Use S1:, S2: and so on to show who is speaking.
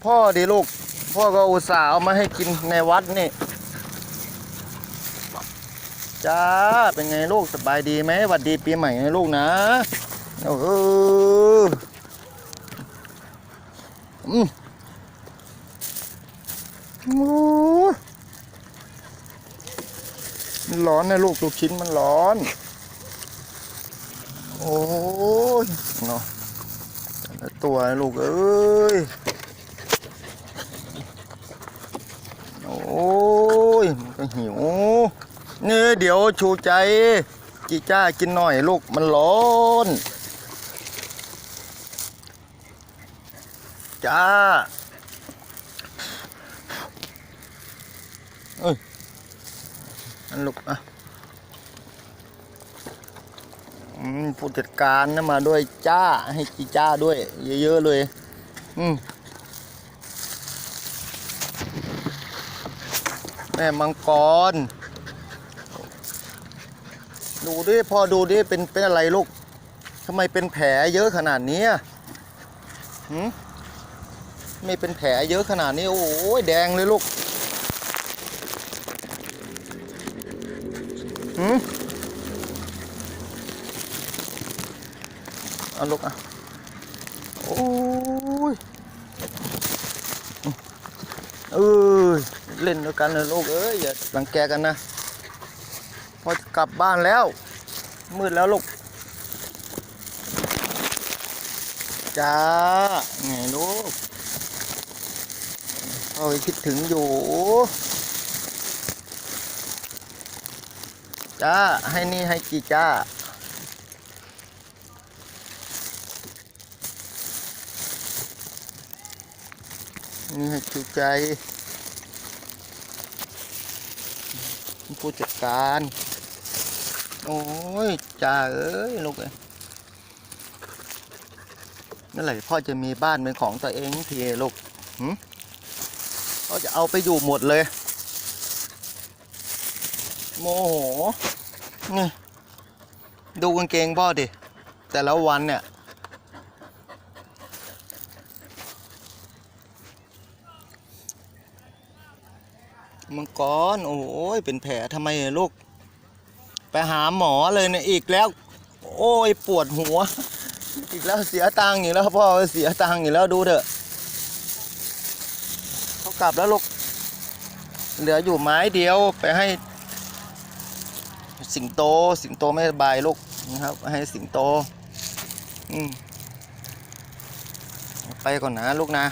S1: พ่อดิลูกพ่อก็อุตส่าห์เอามาให้กินในวัดนี่จ้าเป็นไงลูกสบายดีไหมหวัดดีปีใหม่ให้ลูกนะมันร้อนนะลูกลูกชิ้นมันร้อนโอ้ยเนาะแต่ตัวลูกเอ้ยโอ้ยมันก็หิวนี่เดี๋ยวชูใจจีจ้ากินหน่อยลูกมันร้อนจ้าเอ้ยอันลูกอ่ะผู้จัดการนะมาด้วยจ้าให้จีจ้าด้วยเยอะๆเลยแม่มังกรดูดิพ่อดูดิเป็นอะไรลูกทำไมเป็นแผลเยอะขนาดนี้ไม่เป็นแผลเยอะขนาดนี้โอ้ยแดงเลยลูกเอาลูกอ่ะโอ้ยเล่นด้วยกันเลยลูกเอ้ยอย่ารังแกกันนะพอจะกลับบ้านแล้วมืดแล้วลูกจ้าไงลูกพ่อคิดถึงอยู่จ้าให้นี่ให้กี่จ้านี่ให้จูใจผู้จัดการโอ้ยจ้าเอ้ยลูกเอ้ยเมื่อไหร่พ่อจะมีบ้านเป็นของตัวเองทีลูกเขาจะเอาไปอยู่หมดเลยโมโหนี่ดูกางเกงพ่อดิแต่ละวันเนี่ยมังกรโอ้ยเป็นแผลทำไมลูกไปหาหมอเลยเนี่ยอีกแล้วโอ้ยปวดหัวอีกแล้วเสียตังค์อีกแล้วพ่อเสียตังค์อีกแล้วดูเถอะเขากลับแล้วลูกเหลืออยู่ไม้เดียวไปให้สิงโตไม่สบายลูกนะครับให้สิงโตไปก่อนนะลูกนะ